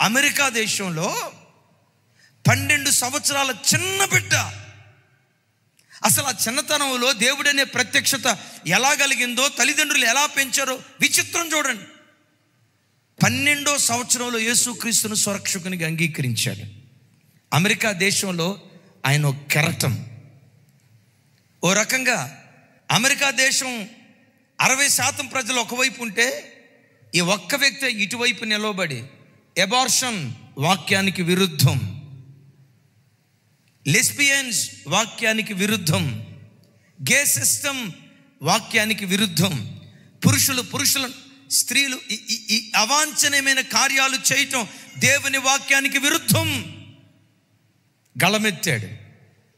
America దేశంలో 12 సంవత్సరాల చిన్న బిడ్డ, అసలు ఆ చిన్నతనంలో దేవుడనే ప్రత్యక్షత ఎలా కలిగిందో, తల్లిదండ్రులు ఎలా పెంచారో విచిత్రం చూడండి. 12వ సంవత్సరంలో యేసుక్రీస్తును స్వరక్షకునిగా అంగీకరించాడు. అమెరికా దేశంలో ఆయన ఒక కెరటం. ఓ రకంగా అమెరికా దేశం 60% ప్రజలు ఒకవైపు ఉంటే, ఈ ఒక్క వ్యక్తి ఇటువైపు నిలవబడి ఎబార్షన్ వాక్యానికి విరుద్ధం, లెస్బియన్స్ వాక్యానికి విరుద్ధం, గే సిస్టమ్ వాక్యానికి విరుద్ధం, పురుషులు స్త్రీలు ఈ అవాంఛనీయమైన కార్యాలు చేయటం దేవుని వాక్యానికి విరుద్ధం గళమెత్తాడు.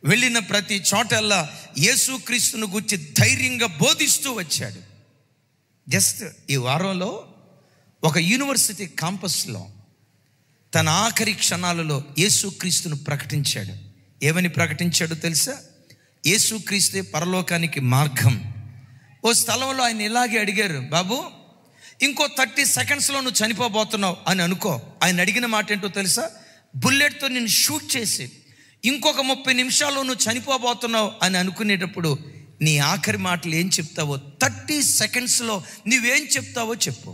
వెళ్ళిన ప్రతి చోటల్లా యేసుక్రీస్తును గురించి ధైర్యంగా బోధిస్తూ వచ్చాడు. జస్ట్ ఈ వారంలో ఒక యూనివర్సిటీ క్యాంపస్లో తన ఆఖరి క్షణాలలో యేసుక్రీస్తును ప్రకటించాడు. ఏమని ప్రకటించాడో తెలుసా? యేసుక్రీస్తే పరలోకానికి మార్గం. ఓ స్థలంలో ఆయన ఇలాగే అడిగారు, బాబు ఇంకో 30 సెకండ్స్లో నువ్వు చనిపోబోతున్నావు అని అనుకో. ఆయన అడిగిన మాట ఏంటో తెలుసా? బుల్లెట్తో నిన్ను షూట్ చేసి ఇంకొక 30 నిమిషాల్లో నువ్వు చనిపోబోతున్నావు అని అనుకునేటప్పుడు నీ ఆఖరి మాటలు ఏం చెప్తావో, 30 సెకండ్స్లో నువ్వేం చెప్తావో చెప్పు.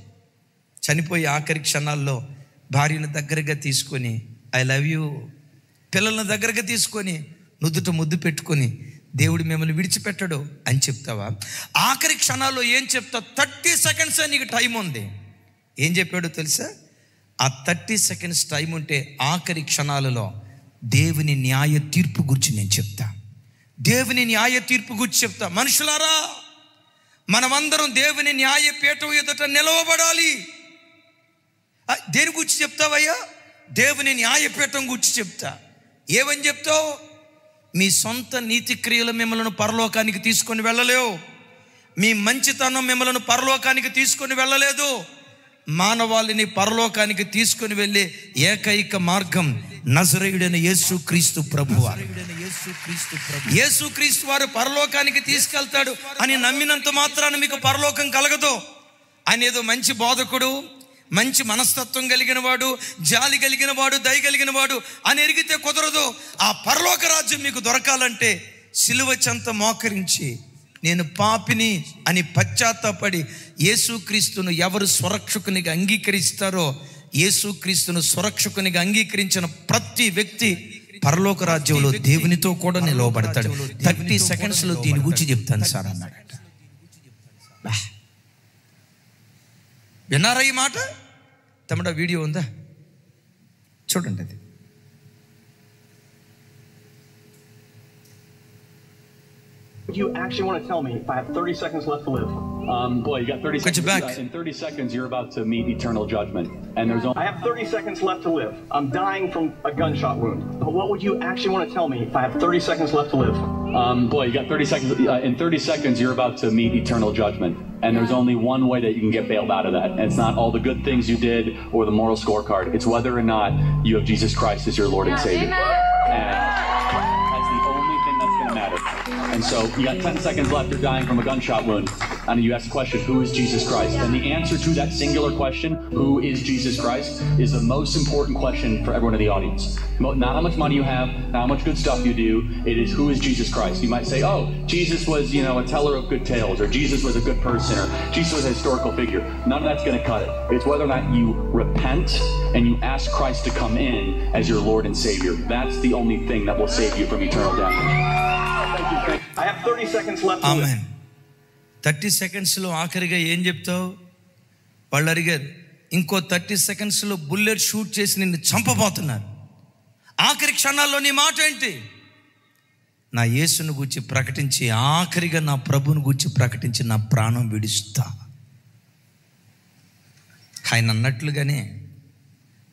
చనిపోయే ఆఖరి క్షణాల్లో భార్యను దగ్గరగా తీసుకొని ఐ లవ్ యూ, పిల్లలను దగ్గరగా తీసుకొని నుదుట ముద్దు పెట్టుకొని దేవుడు మిమ్మల్ని విడిచిపెట్టడు అని చెప్తావా? ఆఖరి క్షణాల్లో ఏం చెప్తావు? 30 సెకండ్స్ నీకు టైం ఉంది. ఏం చెప్పాడో తెలుసా? ఆ 30 సెకండ్స్ టైం ఉంటే ఆఖరి క్షణాలలో దేవుని న్యాయ తీర్పు గురించి నేను చెప్తా. దేవుని న్యాయ తీర్పు గురించి చెప్తా. మనుషులారా, మనమందరం దేవుని న్యాయ పీఠం ఎదుట నిలవబడాలి. దేని గురించి చెప్తావయ్యా? దేవుని న్యాయపీఠం గురించి చెప్తా. ఏమని చెప్తావు? మీ సొంత నీతి క్రియలు మిమ్మల్ని పరలోకానికి తీసుకొని వెళ్ళలేవు. మీ మంచితనం మిమ్మల్ని పరలోకానికి తీసుకొని వెళ్ళలేదు. మానవాళిని పరలోకానికి తీసుకొని వెళ్ళే ఏకైక మార్గం నజరేయుడైన యేసుక్రీస్తు ప్రభువారు. యేసుక్రీస్తు వారు పరలోకానికి తీసుకెళ్తాడు అని నమ్మినంత మాత్రాన మీకు పరలోకం కలగదు. ఆయన ఏదో మంచి బోధకుడు, మంచి మనస్తత్వం కలిగిన వాడు, జాలి కలిగిన వాడు, దయ కలిగిన వాడు అని ఎరిగితే కుదరదు. ఆ పరలోక రాజ్యం మీకు దొరకాలంటే సిలువ చెంత మోకరించి నేను పాపిని అని పశ్చాత్తాపడి యేసుక్రీస్తును ఎవరు స్వరక్షకునిగా అంగీకరిస్తారో, యేసుక్రీస్తును స్వరక్షకునిగా అంగీకరించిన ప్రతి వ్యక్తి పరలోక రాజ్యంలో దేవునితో కూడా నిలవబడతాడు. 30 సెకండ్స్లో దీని గురించి చెప్తాను సార్ అన్నాడట. విన్నారా ఈ మాట? తమ్ముడా వీడియో ఉందా? చూడండి అది. You actually want to tell me if I have 30 seconds left to live? Boy, you got 30 seconds. In 30 seconds, you're about to meet eternal judgment. And there's only... I have 30 seconds left to live. I'm dying from a gunshot wound. But what would you actually want to tell me if I have 30 seconds left to live? Boy, you got 30 seconds. In 30 seconds, you're about to meet eternal judgment. And there's only one way that you can get bailed out of that. And it's not all the good things you did or the moral scorecard. It's whether or not you have Jesus Christ as your Lord and Savior. And that's the only thing that's going to matter. And so you got 10 seconds left, you're dying from a gunshot wound, and you ask the question, who is Jesus Christ? And the answer to that singular question, who is Jesus Christ, is the most important question for everyone in the audience. Not how much money you have, not how much good stuff you do, it is who is Jesus Christ. You might say, oh, Jesus was, a teller of good tales, or Jesus was a good person, or Jesus was a historical figure. None of that's going to cut it. It's whether or not you repent and you ask Christ to come in as your Lord and Savior. That's the only thing that will save you from eternal death. I have 30 seconds left. Amen. 30 సెకండ్స్లో ఆఖరిగా ఏం చెప్తావు? వాళ్ళు అడిగారు, ఇంకో 30 సెకండ్స్లో bullet shoot చేసి నిన్ను చంపబోతున్నారు. ఆఖరి క్షణాల్లో నీ మాట ఏంటి? నా యేసును గూర్చి ప్రకటించి, ఆఖరిగా నా ప్రభువును గూర్చి ప్రకటించి నా ప్రాణం విడుస్తా. ఆయన అన్నట్లుగానే,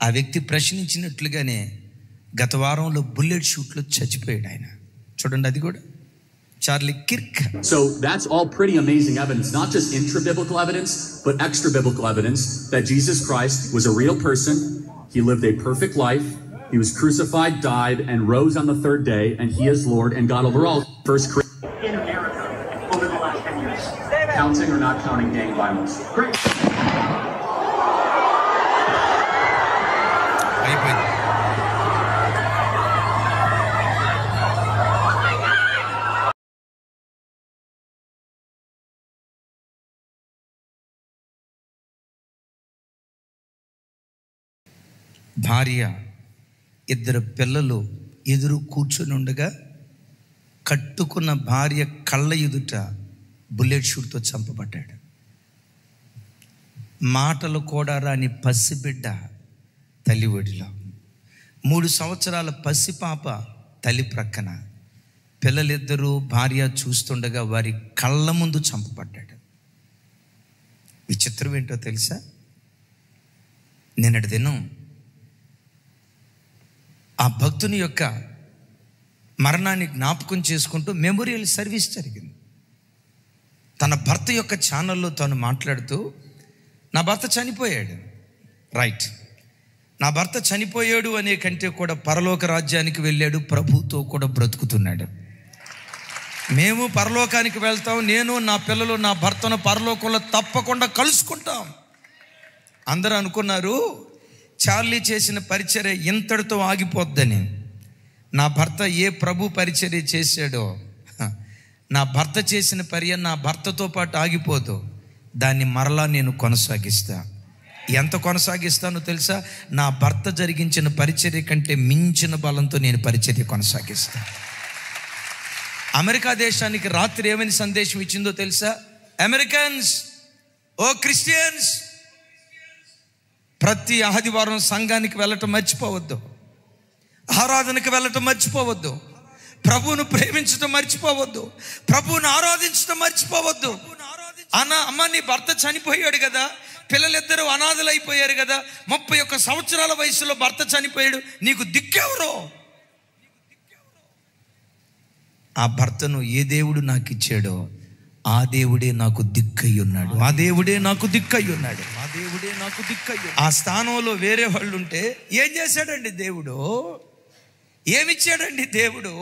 ఆ వ్యక్తి ప్రశ్నించినట్లుగానే గత వారంలో బుల్లెట్ షూట్లో చచ్చిపోయాడు ఆయన. చూడండి, అది కూడా Charlie Kirk. So that's all pretty amazing evidence, not just intra-biblical evidence, but extra-biblical evidence that Jesus Christ was a real person. He lived a perfect life. He was crucified, died, and rose on the third day, and he is Lord and God over all. First In America over the last 10 years. Counting or not counting gang violence? Great. అయిపోయింది. భార్య, ఇద్దరు పిల్లలు ఎదురు కూర్చొని ఉండగా కట్టుకున్న భార్య కళ్ళ ఎదుట బుల్లెట్ షూట్తో చంపబడ్డాడు. మాటలు కూడా రాని పసిబిడ్డ తల్లి ఒడిలో, 3 సంవత్సరాల పసిపాప తల్లి ప్రక్కన, పిల్లలిద్దరూ భార్య చూస్తుండగా వారి కళ్ళ ముందు చంపబడ్డాడు. విచిత్రం ఏంటో తెలుసా? నిన్నటి దినం ఆ భక్తుని యొక్క మరణాన్ని జ్ఞాపకం చేసుకుంటూ మెమోరియల్ సర్వీస్ జరిగింది. తన భర్త యొక్క ఛానల్లో తాను మాట్లాడుతూ, నా భర్త చనిపోయాడు, రైట్, నా భర్త చనిపోయాడు అనే కంటే కూడా పరలోక రాజ్యానికి వెళ్ళాడు, ప్రభుతో కూడా బ్రతుకుతున్నాడు. మేము పరలోకానికి వెళ్తాం, నేను నా పిల్లలు నా భర్తను పరలోకంలో తప్పకుండా కలుసుకుంటాం. అందరూ అనుకున్నారు చార్లీ చేసిన పరిచర్య ఇంతటితో ఆగిపోద్దని. నా భర్త ఏ ప్రభు పరిచర్య చేశాడో, నా భర్త చేసిన పర్య నా భర్తతో పాటు ఆగిపోదు, దాన్ని మరలా నేను కొనసాగిస్తా. ఎంత కొనసాగిస్తానో తెలుసా? నా భర్త జరిగించిన పరిచర్య కంటే మించిన బలంతో నేను పరిచర్య కొనసాగిస్తా. అమెరికా దేశానికి రాత్రి ఏమని సందేశం ఇచ్చిందో తెలుసా? అమెరికన్స్, ఓ క్రిస్టియన్స్, ప్రతి ఆదివారం సంఘానికి వెళ్ళటం మర్చిపోవద్దు, ఆరాధనకు వెళ్ళటం మర్చిపోవద్దు, ప్రభువును ప్రేమించడం మర్చిపోవద్దు, ప్రభువును ఆరాధించడం మర్చిపోవద్దు. అమ్మ, నీ భర్త చనిపోయాడు కదా, పిల్లలిద్దరూ అనాథలు అయిపోయారు కదా, 31 సంవత్సరాల వయసులో భర్త చనిపోయాడు, నీకు దిక్కెవరో? ఆ భర్తను ఏ దేవుడు నాకు ఇచ్చాడో ఆ దేవుడే నాకు దిక్కై ఉన్నాడు, ఆ దేవుడే నాకు దిక్కై ఉన్నాడు, ఆ దేవుడే నాకు దిక్కై. ఆ స్థానంలో వేరే వాళ్ళు ఉంటే ఏం చేశాడండి దేవుడు? ఏమిచ్చాడండి దేవుడు?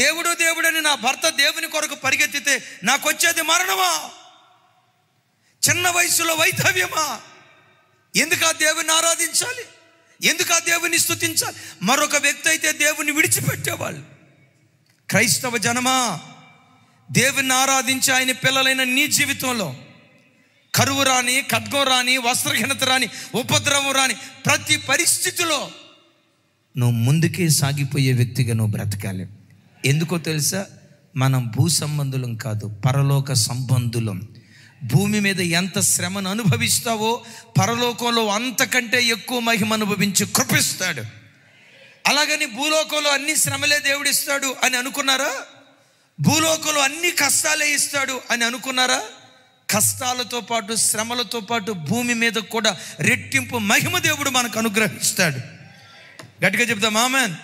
దేవుడు దేవుడని నా భర్త దేవుని కొరకు పరిగెత్తితే నాకు వచ్చేది మరణమా? చిన్న వయసులో వైధవ్యమా? ఎందుకు ఆ దేవుని ఆరాధించాలి? ఎందుకు ఆ దేవుని స్తుతించాలి? మరొక వ్యక్తి అయితే దేవుని విడిచిపెట్టేవాళ్ళు. క్రైస్తవ జనమా, దేవుని ఆరాధించి ఆయన పిల్లలైన నీ జీవితంలో కరువు రాని, ఖడ్గం రాని, వస్త్రహీనత రాని, ఉపద్రవం రాని, ప్రతి పరిస్థితిలో నువ్వు ముందుకే సాగిపోయే వ్యక్తిగా నువ్వు బ్రతకాలి. ఎందుకో తెలుసా? మనం భూ సంబంధులం కాదు, పరలోక సంబంధులం. భూమి మీద ఎంత శ్రమను అనుభవిస్తావో పరలోకంలో అంతకంటే ఎక్కువ మహిమ అనుభవించి కృపిస్తాడు. అలాగని భూలోకంలో అన్ని శ్రమలే దేవుడిస్తాడు అని అనుకున్నారా? భూలోకంలో అన్ని కష్టాలే ఇస్తాడు అని అనుకున్నారా? కష్టాలతో పాటు, శ్రమలతో పాటు భూమి మీద కూడా రెట్టింపు మహిమ దేవుడు మనకు అనుగ్రహిస్తాడు. గట్టిగా చెప్తాం ఆమేన్.